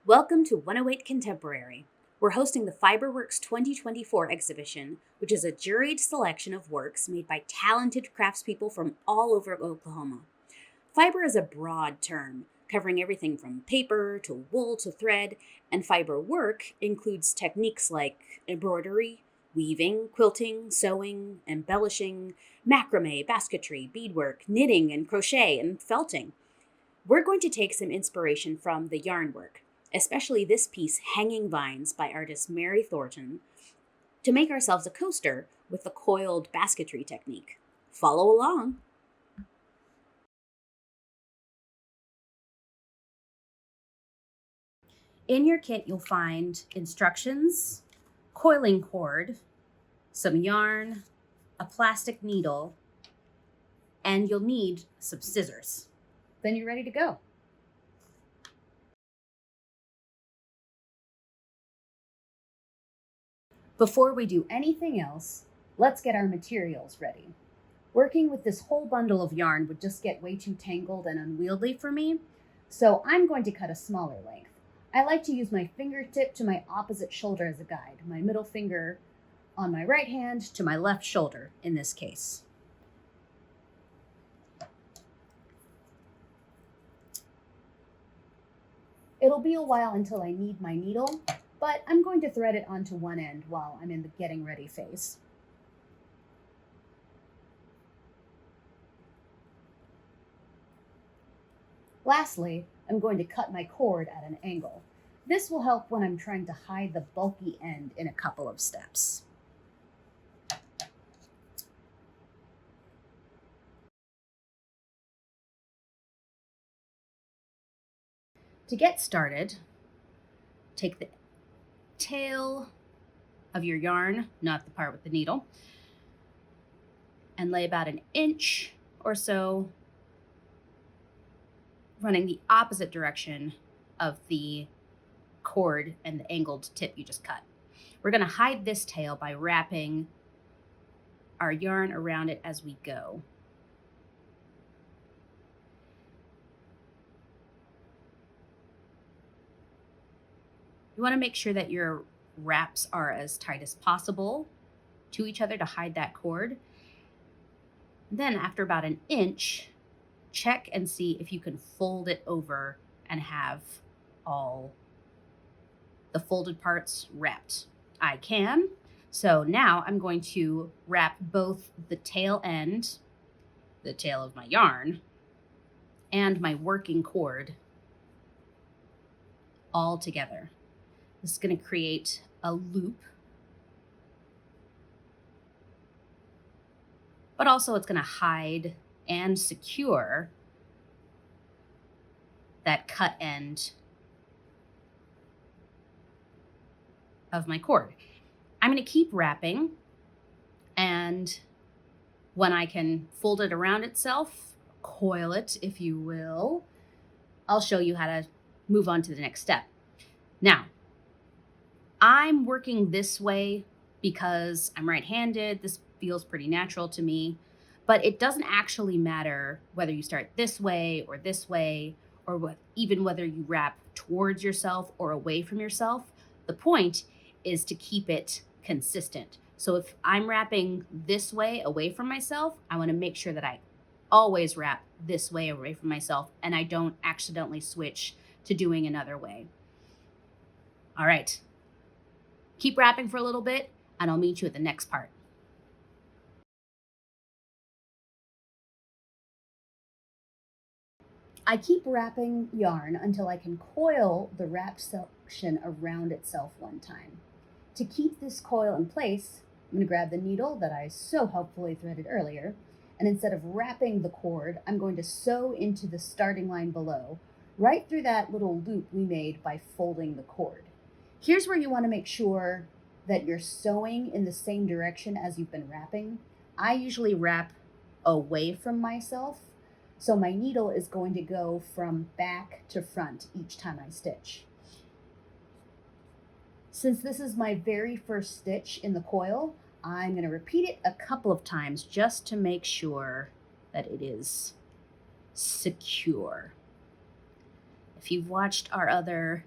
Welcome to 108 Contemporary. We're hosting the FIBERWORKS 2024 exhibition, which is a juried selection of works made by talented craftspeople from all over Oklahoma. Fiber is a broad term, covering everything from paper to wool to thread, and fiber work includes techniques like embroidery, weaving, quilting, sewing, embellishing, macrame, basketry, beadwork, knitting, and crochet, and felting. We're going to take some inspiration from the yarn work, especially this piece, Hanging Vines by artist Mary Thornton, to make ourselves a coaster with the coiled basketry technique. Follow along. In your kit, you'll find instructions, coiling cord, some yarn, a plastic needle, and you'll need some scissors. Then you're ready to go. Before we do anything else, let's get our materials ready. Working with this whole bundle of yarn would just get way too tangled and unwieldy for me, so I'm going to cut a smaller length. I like to use my fingertip to my opposite shoulder as a guide, my middle finger on my right hand to my left shoulder in this case. It'll be a while until I need my needle, but I'm going to thread it onto one end while I'm in the getting ready phase. Lastly, I'm going to cut my cord at an angle. This will help when I'm trying to hide the bulky end in a couple of steps. To get started, take the tail of your yarn, not the part with the needle, and lay about an inch or so running the opposite direction of the cord and the angled tip you just cut. We're going to hide this tail by wrapping our yarn around it as we go. You want to make sure that your wraps are as tight as possible to each other to hide that cord. Then after about an inch, check and see if you can fold it over and have all the folded parts wrapped. I can. So now I'm going to wrap both the tail end, the tail of my yarn, and my working cord all together. This is going to create a loop, but also it's going to hide and secure that cut end of my cord. I'm going to keep wrapping, and when I can fold it around itself, coil it, if you will, I'll show you how to move on to the next step. Now, I'm working this way because I'm right-handed. This feels pretty natural to me, but it doesn't actually matter whether you start this way, or even whether you wrap towards yourself or away from yourself. The point is to keep it consistent. So if I'm wrapping this way away from myself, I want to make sure that I always wrap this way away from myself and I don't accidentally switch to doing another way. All right. Keep wrapping for a little bit, and I'll meet you at the next part. I keep wrapping yarn until I can coil the wrapped section around itself one time. To keep this coil in place, I'm going to grab the needle that I so helpfully threaded earlier, and instead of wrapping the cord, I'm going to sew into the starting line below, right through that little loop we made by folding the cord. Here's where you want to make sure that you're sewing in the same direction as you've been wrapping. I usually wrap away from myself, so my needle is going to go from back to front each time I stitch. Since this is my very first stitch in the coil, I'm going to repeat it a couple of times just to make sure that it is secure. If you've watched our other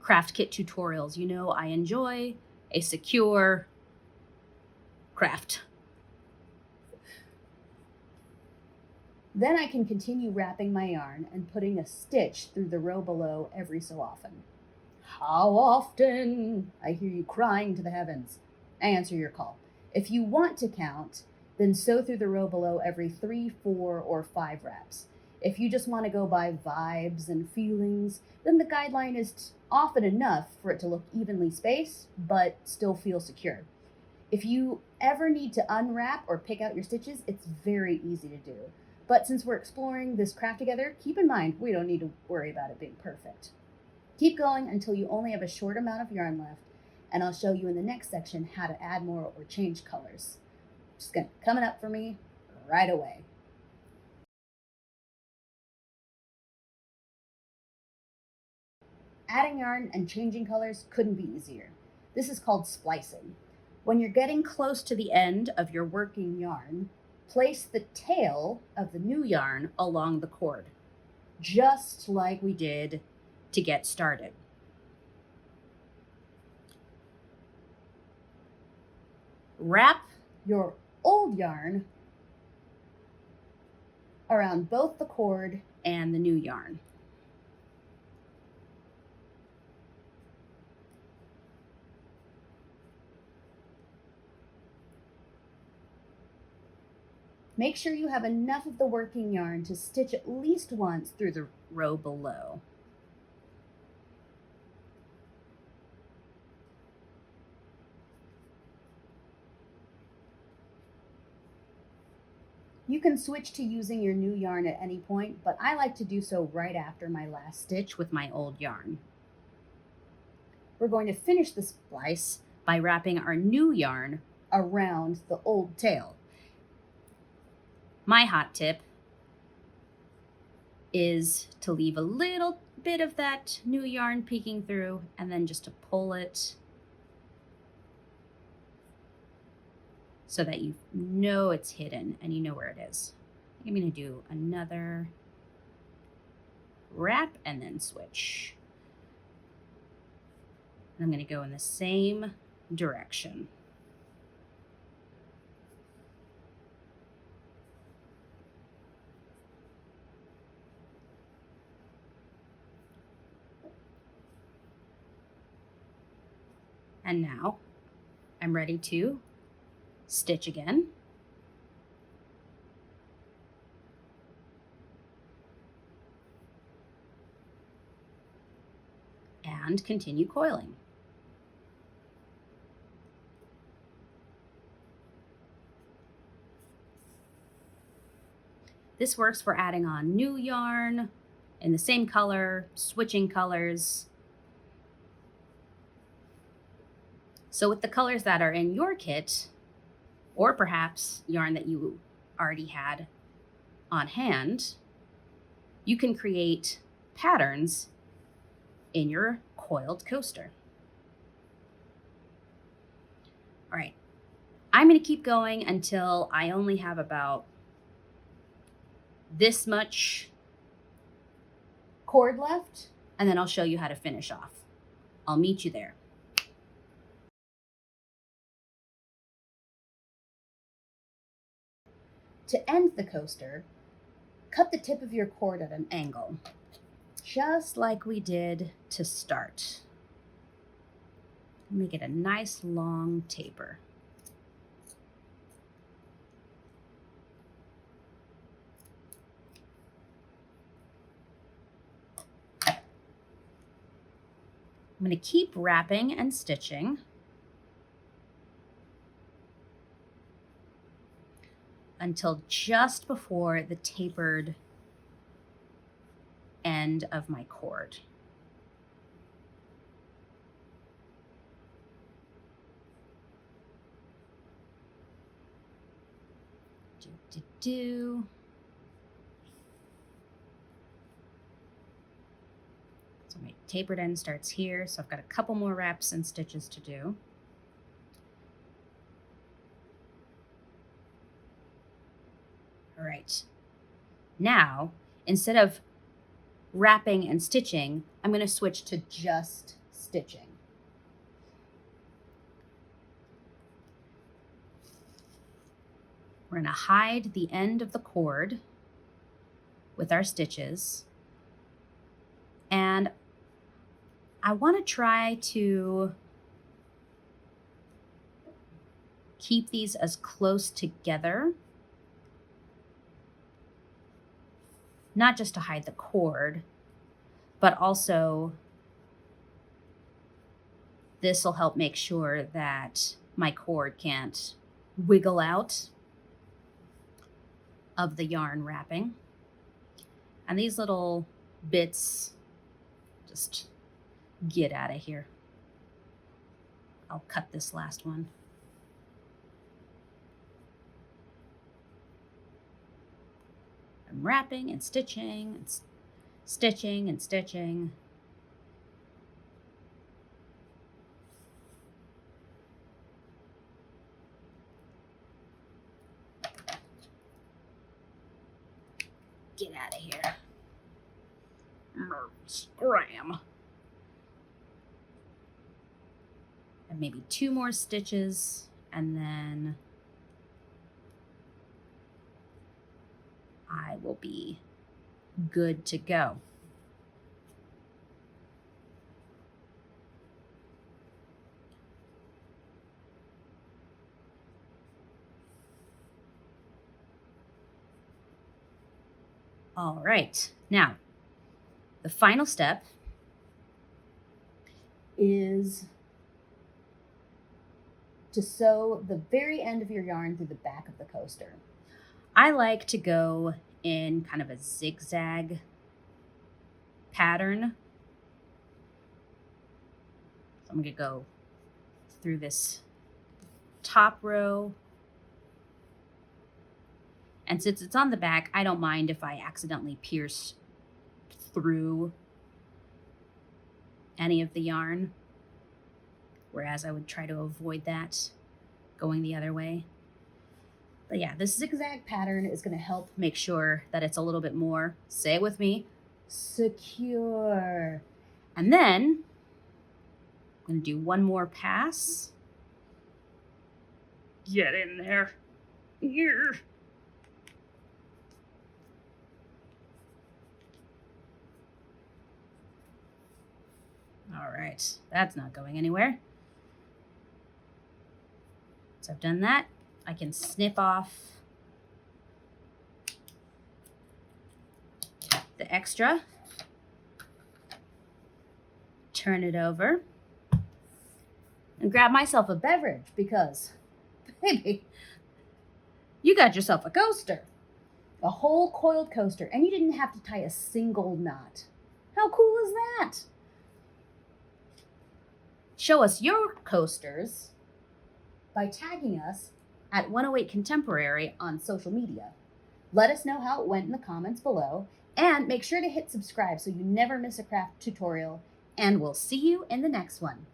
craft kit tutorials, you know I enjoy a secure craft. Then I can continue wrapping my yarn and putting a stitch through the row below every so often. How often? I hear you crying to the heavens. I answer your call. If you want to count, then sew through the row below every 3, 4, or 5 wraps. If you just want to go by vibes and feelings, then the guideline is often enough for it to look evenly spaced, but still feel secure. If you ever need to unwrap or pick out your stitches, it's very easy to do. But since we're exploring this craft together, keep in mind we don't need to worry about it being perfect. Keep going until you only have a short amount of yarn left, and I'll show you in the next section how to add more or change colors. Just coming up for me right away. Adding yarn and changing colors couldn't be easier. This is called splicing. When you're getting close to the end of your working yarn, place the tail of the new yarn along the cord, just like we did to get started. Wrap your old yarn around both the cord and the new yarn. Make sure you have enough of the working yarn to stitch at least once through the row below. You can switch to using your new yarn at any point, but I like to do so right after my last stitch with my old yarn. We're going to finish the splice by wrapping our new yarn around the old tail. My hot tip is to leave a little bit of that new yarn peeking through and then just to pull it so that you know it's hidden and you know where it is. I'm going to do another wrap and then switch. I'm going to go in the same direction. And now I'm ready to stitch again. And continue coiling. This works for adding on new yarn in the same color, switching colors. So with the colors that are in your kit, or perhaps yarn that you already had on hand, you can create patterns in your coiled coaster. All right, I'm going to keep going until I only have about this much cord left, and then I'll show you how to finish off. I'll meet you there. To end the coaster, cut the tip of your cord at an angle, just like we did to start. Make it a nice long taper. I'm going to keep wrapping and stitching until just before the tapered end of my cord. So my tapered end starts here, so I've got a couple more wraps and stitches to do. All right, now instead of wrapping and stitching, I'm going to switch to just stitching. We're going to hide the end of the cord with our stitches. And I want to try to keep these as close together, not just to hide the cord, but also this will help make sure that my cord can't wiggle out of the yarn wrapping. And these little bits just get out of here. I'll cut this last one. I'm wrapping and stitching and stitching and stitching. Get out of here. Scram. And maybe 2 more stitches, and then I will be good to go. All right, now the final step is to sew the very end of your yarn through the back of the coaster. I like to go in kind of a zigzag pattern. So I'm going to go through this top row. And since it's on the back, I don't mind if I accidentally pierce through any of the yarn, whereas I would try to avoid that going the other way. But yeah, this zigzag pattern is going to help make sure that it's a little bit more, say it with me, secure. And then I'm going to do one more pass. Get in there. Here. All right, that's not going anywhere. So I've done that. I can snip off the extra, turn it over, and grab myself a beverage because, baby, you got yourself a coaster, a whole coiled coaster, and you didn't have to tie a single knot. How cool is that? Show us your coasters by tagging us at 108 Contemporary on social media. Let us know how it went in the comments below, and make sure to hit subscribe so you never miss a craft tutorial, and we'll see you in the next one.